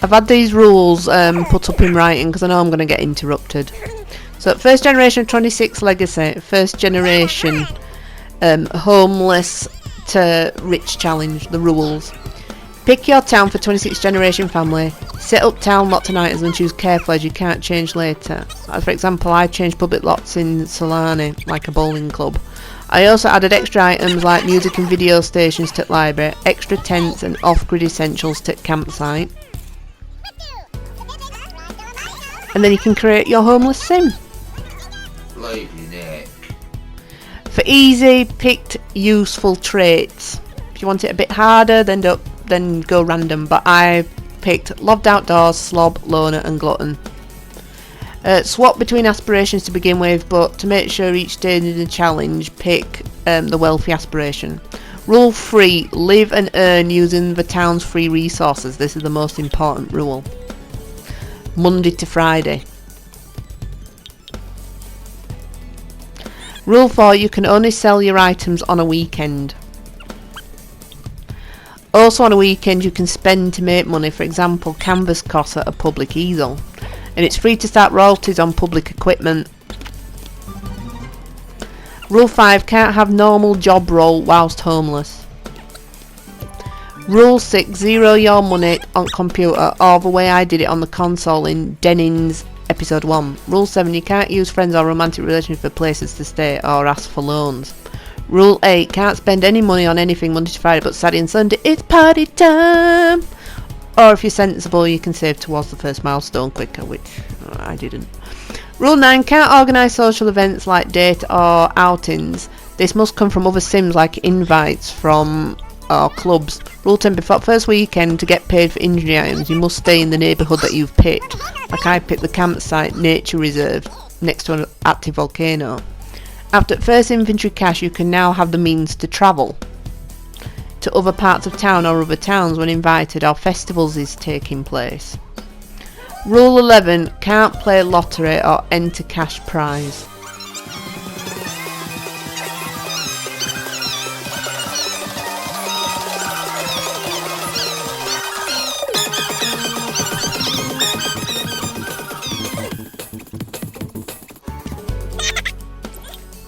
I've had these rules put up in writing because I know I'm going to get interrupted. So, first generation 26 legacy, first generation homeless to rich challenge, the rules. Pick your town for 26 generation family. Set up town lot items and choose carefully as you can't change later. For example, I changed public lots in Solani, like a bowling club. I also added extra items like music and video stations to the library, extra tents and off-grid essentials to the campsite. And then you can create your homeless sim. For easy, picked useful traits. If you want it a bit harder, then go random. But I picked loved outdoors, slob, loner, and glutton. Swap between aspirations to begin with, but to make sure each stage in the challenge, pick the wealthy aspiration. Rule 3: live and earn using the town's free resources. This is the most important rule. Monday to Friday. Rule 4: you can only sell your items on a weekend. Also on a weekend you can spend to make money, for example canvas costs at a public easel. And it's free to start royalties on public equipment. Rule 5: can't have normal job role whilst homeless. Rule 6: zero your money on computer or the way I did it on the console in Dennings episode 1. Rule 7: you can't use friends or romantic relations for places to stay or ask for loans. Rule 8: can't spend any money on anything Monday to Friday, but Saturday and Sunday it's party time. Or if you're sensible, you can save towards the first milestone quicker, which I didn't. Rule 9: can't organise social events like date or outings. This must come from other sims like invites from our clubs. Rule 10: before first weekend to get paid for injury items, you must stay in the neighbourhood that you've picked. Like I picked the campsite nature reserve next to an active volcano. After first inventory cash, you can now have the means to travel to other parts of town or other towns when invited or festivals is taking place. Rule 11: can't play lottery or enter cash prize.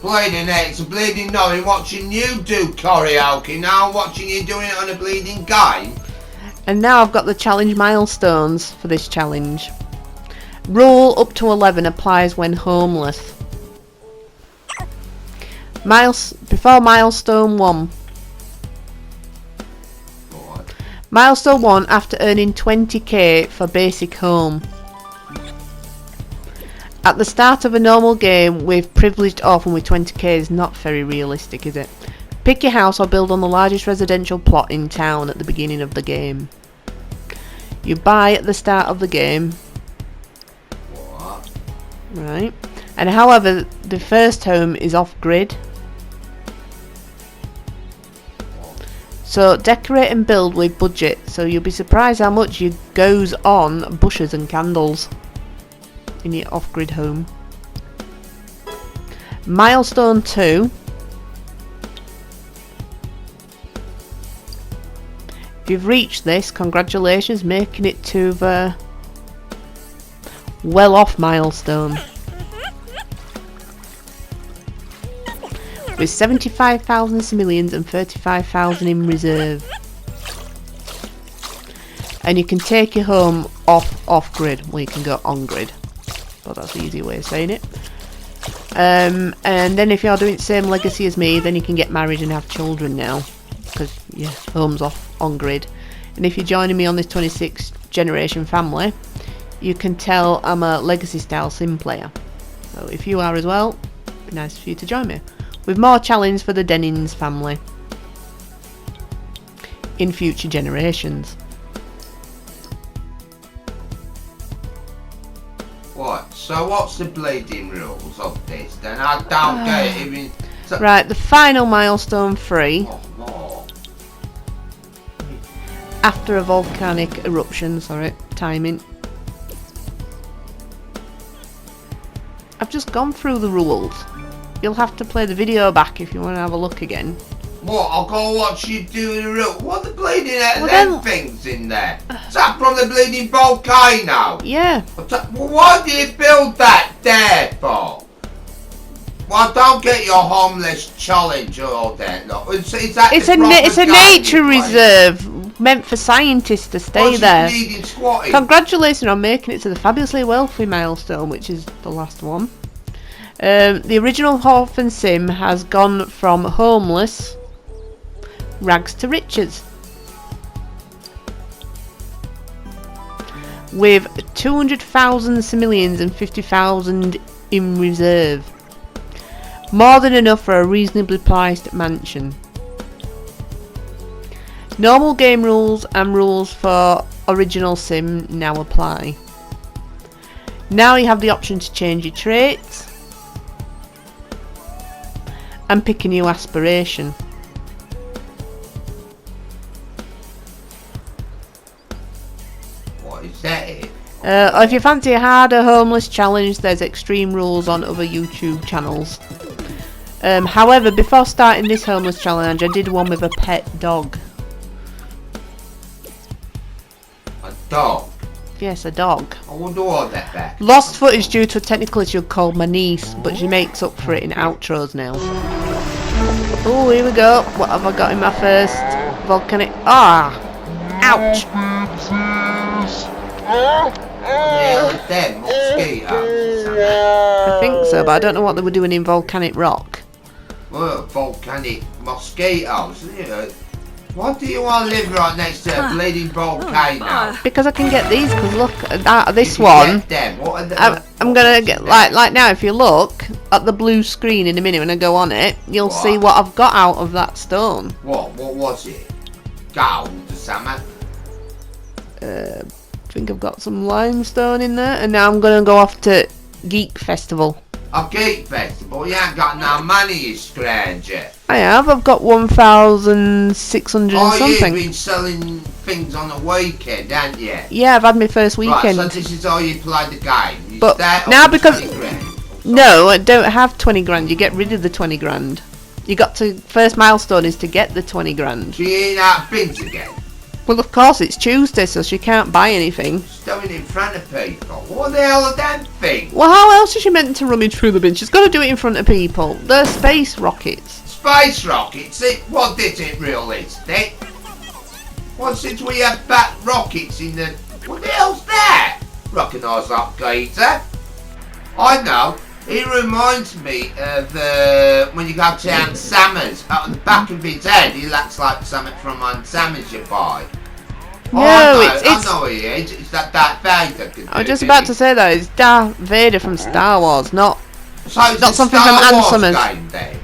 Bleeding it's a bleeding no, watching you do karaoke, now I'm watching you doing it on a bleeding game. And now I've got the challenge milestones for this challenge. Rule up to 11 applies when homeless. Before milestone 1. What? Milestone 1: after earning 20k for basic home. At the start of a normal game with privileged orphan with 20k is not very realistic, is it? Pick your house or build on the largest residential plot in town at the beginning of the game. You buy at the start of the game. What? Right. And however, the first home is off-grid. So decorate and build with budget. So you'll be surprised how much you goes on bushes and candles in your off-grid home. Milestone 2. If you've reached this, congratulations, making it to the well-off milestone. With 75,000 civilians and 35,000 in reserve. And you can take your home off-grid. Well, you can go on-grid. But that's the easy way of saying it. And then if you're doing the same legacy as me, then you can get married and have children now. Because your home's on-grid. And if you're joining me on this 26 generation family, you can tell I'm a legacy style sim player. So if you are as well, it'd be nice for you to join me. With more challenge for the Dennings family in future generations. What? So what's the bleeding rules of this then? I don't get it even. So Right, the final milestone 3. more. After a volcanic eruption, timing. I've just gone through the rules. You'll have to play the video back if you want to have a look again. What? I'll go watch you do the room. What the bleeding them then- things in there? Is that from the bleeding volcano? Yeah. Well, why do you build that there for? Well, don't get your homeless challenge all day. Look, it's a nature reserve meant for scientists to stay there. Bleeding squatting? Congratulations on making it to the fabulously wealthy milestone, which is the last one. The original Orphan Sim has gone from homeless rags to riches, with 200,000 simoleons and 50,000 in reserve. More than enough for a reasonably priced mansion. Normal game rules and rules for original Sim now apply. Now you have the option to change your traits and pick a new aspiration. What is that? If you fancy a harder homeless challenge, there's extreme rules on other YouTube channels. However, before starting this homeless challenge, I did one with a pet dog. A dog? Yes, a dog. I wonder what that back. Lost footage due to a technical issue called my niece, but she makes up for it in outros now. Oh, here we go. What have I got in my first volcanic? Ah! Ouch! Yeah, them mosquitoes. I think so, but I don't know what they were doing in volcanic rock. Well, volcanic mosquitoes. You know, what do you want to live right next to a bleeding volcano? Because I can get these, because look, this You one, get them. What are the, I'm gonna get, like now, if you look at the blue screen in a minute when I go on it, you'll What? see what I've got out of that stone. What was it? Gold or something? I think I've got some limestone in there, and now I'm gonna go off to Geek Festival. A geek festival? You ain't got no money, you stranger. I've got 1,600 and Oh, you've something. been selling things on the weekend, haven't you? Yeah, I've had my first weekend. Right, so this is how you play the game. You But start now off with because- 20 grand. No, I don't have 20 grand. You get rid of the 20 grand. You got to, first milestone is to get the 20 grand. So you ain't out of bins again. Well, of course, it's Tuesday, so she can't buy anything. Stowing in front of people. What the hell are them things? Well, how else is she meant to rummage through the bin? She's got to do it in front of people. They're space rockets. Space rockets? What isn't realistic? What, since we have fat rockets in the... What the hell's that? Recognise that geezer? I know. He reminds me of when you go to Aunt Sammers. At the back of his head, he looks like something from Aunt Sammers you buy. No, I know he is. It's that Darth Vader. I was just about to say that. It's Darth Vader from Star Wars, not So it's not a something Star from Aunt Wars Summers. game then?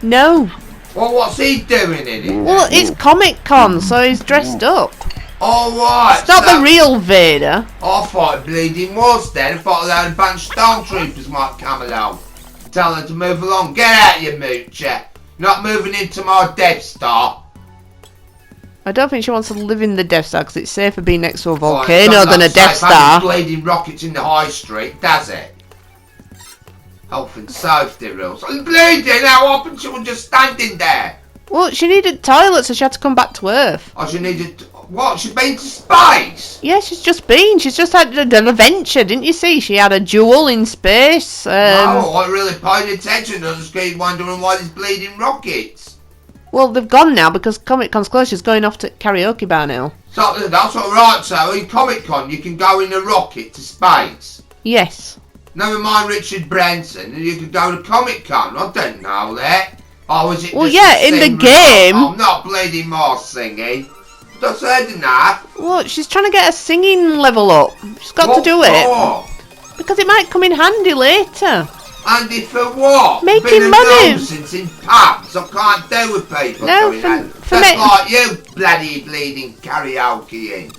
No. Well, what's he doing in it? Well, then? it's Comic Con, so he's dressed up. Alright. It's not the real Vader. I thought it bleeding was then. I thought a bunch of stormtroopers might come along. Tell them to move along. Get out, you moocher. Not moving into my Death Star. I don't think she wants to live in the Death Star because it's safer being next to a Oh, it volcano doesn't than a look Death safe having Star. bleeding rockets in the high street, does it? Health and safety rules. I'm bleeding. How often she was just standing there? Well, she needed toilets, so she had to come back to Earth. Oh, she needed... What? She's been to space? Yeah, she's just been. She's just had an adventure, didn't you see? She had a jewel in space. No, I really paid attention. I just keep wondering why there's bleeding rockets. Well, they've gone now because Comic Con's closed. She's going off to karaoke bar now. So that's all right. So in Comic Con, you can go in a rocket to space. Yes. Never mind Richard Branson, and you can go to Comic Con. I don't know that. Oh, is it? Well, just yeah, a in the sing- game. I'm not bleeding more singing. That's heard enough. Well, she's trying to get her singing level up. She's got to do it. For? Because it might come in handy later. Andy, for what? Making Been a money. nuisance in pubs. I can't do with people No, doing for- that. for Just me- like you bloody bleeding karaoke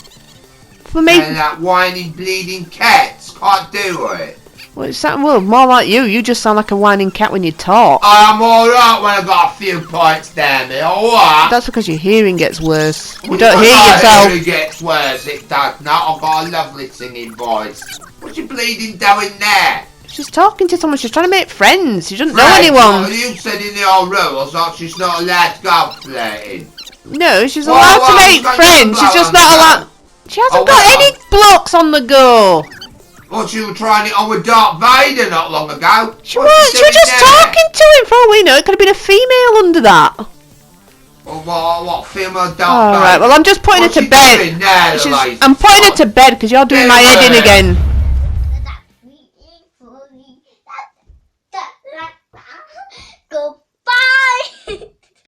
For me, and that whining bleeding cats. Can't do it. well, more like you. You just sound like a whining cat when you talk. I'm alright when I got a few pints down me, alright? That's because your hearing gets worse. You Well, don't my hear yourself. hearing gets worse, it does not. I've got a lovely singing voice. What's you bleeding doing there? She's talking to someone. She's trying to make friends. She doesn't know Friends? anyone. What, you said in the old rules that she's not allowed to go flirting. No, she's Well, allowed to well, make she's got friends. some She's just bloke on not the allowed. go. She hasn't Oh, got well. any blokes on the go. Well, she was trying it on with Darth Vader not long ago. She What's was. She was doing just now? talking to him. For all we know, it could have been a female under that. Well, what female Darth All Vader? right. Well, I'm just putting What's her to she bed. doing now, the lazy I'm putting her sod? to bed because you're doing my head in again.